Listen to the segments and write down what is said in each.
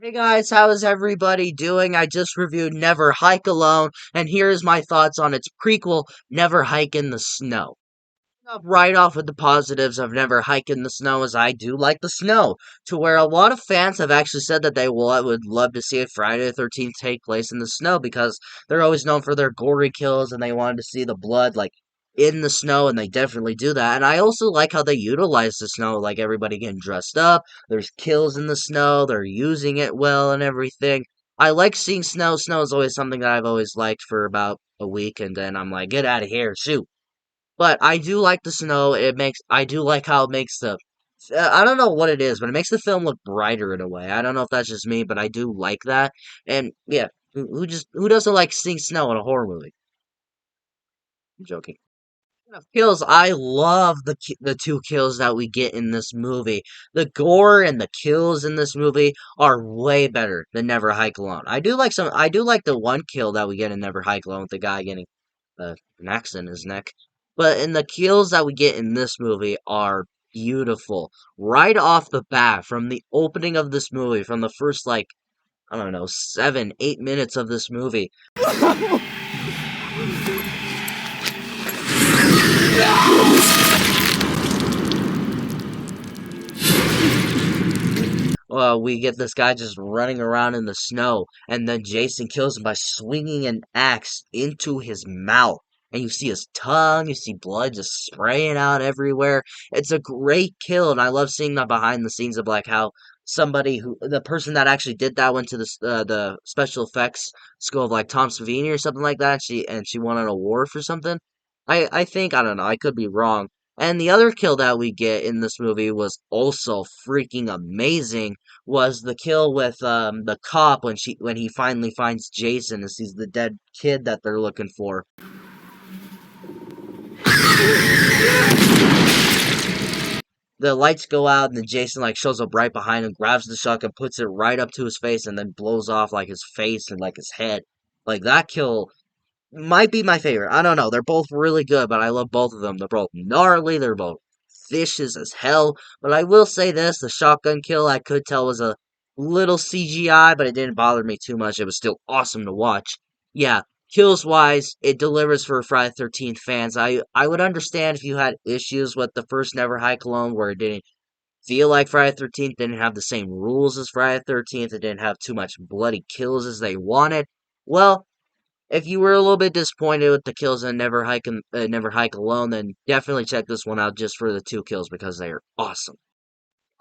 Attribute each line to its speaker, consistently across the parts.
Speaker 1: Hey guys, how is everybody doing? I just reviewed Never Hike Alone, and here's my thoughts on its prequel, Never Hike in the Snow. Right off with the positives of Never Hike in the Snow is I do like the snow, to where a lot of fans have actually said that would love to see a Friday the 13th take place in the snow because they're always known for their gory kills and they wanted to see the blood in the snow, and they definitely do that. And I also like how they utilize the snow, like everybody getting dressed up, there's kills in the snow, they're using it well and everything. I like seeing snow. Snow is always something that I've always liked for about a week, and then I'm like, get out of here, shoot. But I do like the snow. I do like how it makes I don't know what it is, but it makes the film look brighter in a way. I don't know if that's just me, but I do like that. And yeah, who doesn't like seeing snow in a horror movie? I'm joking. Kills. I love the two kills that we get in this movie. The gore and the kills in this movie are way better than Never Hike Alone. I do like the one kill that we get in Never Hike Alone with the guy getting an axe in his neck. But in the kills that we get in this movie are beautiful. Right off the bat, from the opening of this movie, from the first I don't know, 7, 8 minutes of this movie. We get this guy just running around in the snow, and then Jason kills him by swinging an axe into his mouth. And you see his tongue, you see blood just spraying out everywhere. It's a great kill, and I love seeing the behind the scenes of like how the person that actually did that went to the special effects school of like Tom Savini or something like that. She won an award for something. I think I don't know. I could be wrong. And the other kill that we get in this movie was also freaking amazing, was the kill with the cop when he finally finds Jason and sees the dead kid that they're looking for. The lights go out and then Jason shows up right behind him, grabs the shotgun, puts it right up to his face, and then blows off his face and his head. Like that kill might be my favorite. I don't know. They're both really good, but I love both of them. They're both gnarly. They're both vicious as hell. But I will say this: the shotgun kill I could tell was a little CGI, but it didn't bother me too much. It was still awesome to watch. Yeah, kills wise, it delivers for Friday 13th fans. I would understand if you had issues with the first Never Hike Alone, where it didn't feel like Friday 13th, didn't have the same rules as Friday 13th, it didn't have too much bloody kills as they wanted. Well, if you were a little bit disappointed with the kills in Never Hike Alone, then definitely check this one out just for the two kills because they are awesome.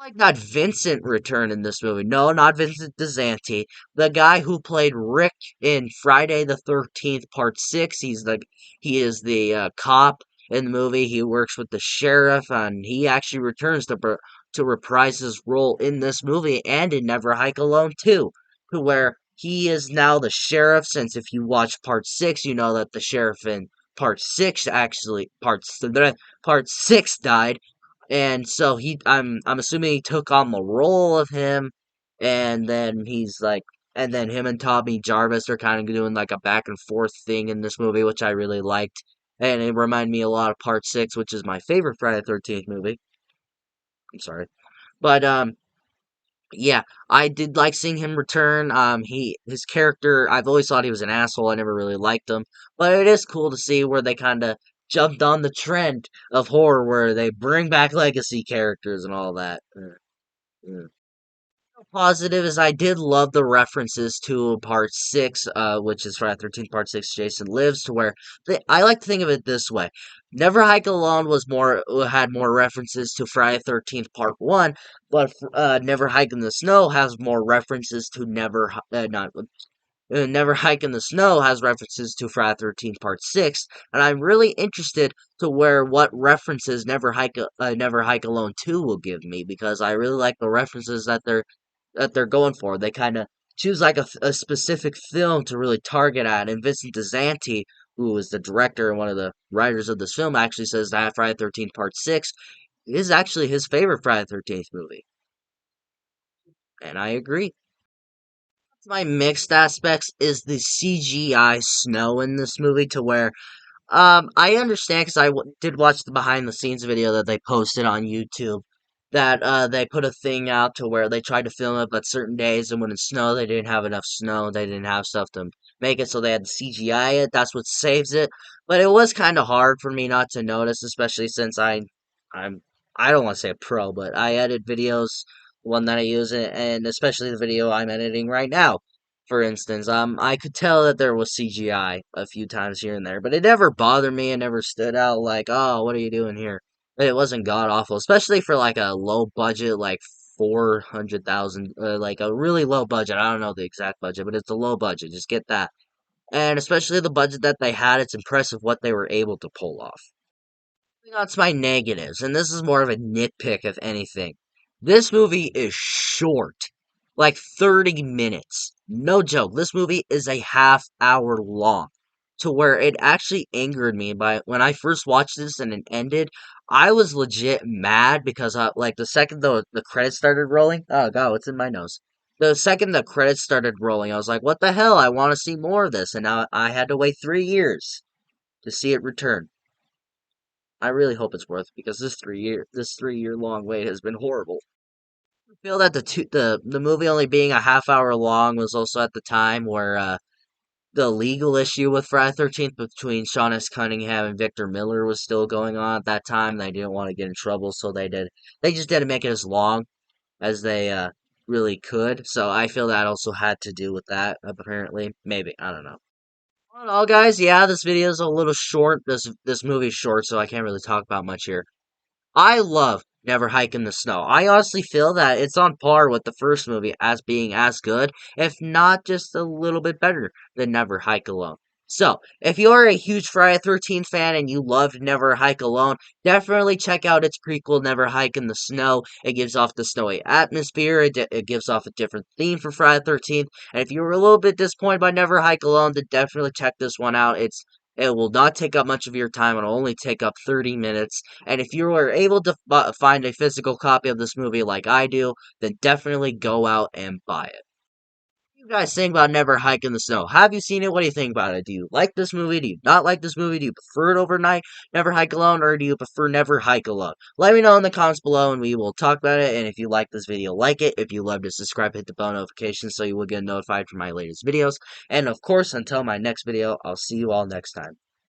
Speaker 1: Like not Vincent return in this movie. No, not Vincent DeZanti. The guy who played Rick in Friday the 13th Part 6. He is the cop in the movie. He works with the sheriff and he actually returns to reprise his role in this movie and in Never Hike Alone too, to where he is now the sheriff, since if you watch Part 6, you know that the sheriff in Part 6 died, and so I'm assuming he took on the role of him, and then and then him and Tommy Jarvis are kind of doing like a back and forth thing in this movie, which I really liked, and it reminded me a lot of Part 6, which is my favorite Friday the 13th movie. I'm sorry, but yeah, I did like seeing him return. His character, I've always thought he was an asshole. I never really liked him, but it is cool to see where they kind of jumped on the trend of horror, where they bring back legacy characters and all that. Mm. Positive is I did love the references to Part 6, which is Friday 13th Part 6, Jason Lives, to where I like to think of it this way. Never Hike Alone had more references to Friday 13th Part 1, but Never Hike in the Snow has more references to not Never Hike in the Snow has references to Friday 13th Part 6, and I'm really interested to where what references Never Hike Alone 2 will give me, because I really like the references that they're going for. They kind of choose a specific film to really target at. And Vincent DeZanti, who is the director and one of the writers of this film, actually says that Friday 13th Part 6 is actually his favorite Friday 13th movie. And I agree. My mixed aspects is the CGI snow in this movie, to where I understand because did watch the behind the scenes video that they posted on YouTube, that they put a thing out to where they tried to film it, but certain days, and when it snowed, they didn't have enough snow. They didn't have stuff to make it, so they had to CGI it. That's what saves it. But it was kind of hard for me not to notice, especially since I'm I don't want to say a pro, but I edit videos, one that I use, and especially the video I'm editing right now. For instance, I could tell that there was CGI a few times here and there, but it never bothered me. It never stood out like, oh, what are you doing here? It wasn't god awful, especially for like a low budget, like 400,000, like a really low budget. I don't know the exact budget, but it's a low budget. Just get that. And especially the budget that they had, it's impressive what they were able to pull off. Moving on to my negatives, and this is more of a nitpick, if anything. This movie is short, like 30 minutes. No joke. This movie is a half hour long, to where it actually angered me by when I first watched this and it ended. I was legit mad because, like, the second the credits started rolling. Oh god, what's in my nose? The second the credits started rolling, I was like, "What the hell? I want to see more of this," and now I had to wait 3 years to see it return. I really hope it's worth it because this 3 year long wait has been horrible. I feel that the movie only being a half hour long was also at the time where the legal issue with Friday 13th between Sean S. Cunningham and Victor Miller was still going on at that time. They didn't want to get in trouble, so they just didn't make it as long as they really could. So I feel that also had to do with that, apparently. Maybe, I don't know. All in all, guys, yeah, this video is a little short. This movie's short, so I can't really talk about much here. I love Never Hike in the Snow. I honestly feel that it's on par with the first movie as being as good, if not just a little bit better than Never Hike Alone. So, if you're a huge Friday 13th fan and you loved Never Hike Alone, definitely check out its prequel, Never Hike in the Snow. It gives off the snowy atmosphere, it gives off a different theme for Friday 13th. And if you were a little bit disappointed by Never Hike Alone, then definitely check this one out. It will not take up much of your time. It'll only take up 30 minutes. And if you are able to find a physical copy of this movie like I do, then definitely go out and buy it. What do you guys think about Never Hike in the Snow? Have you seen it? What do you think about it? Do you like this movie? Do you not like this movie? Do you prefer it overnight, Never Hike Alone, or do you prefer Never Hike Alone? Let me know in the comments below and we will talk about it. And if you like this video, like it. If you loved it, subscribe, hit the bell notification so you will get notified for my latest videos. And of course, until my next video, I'll see you all next time.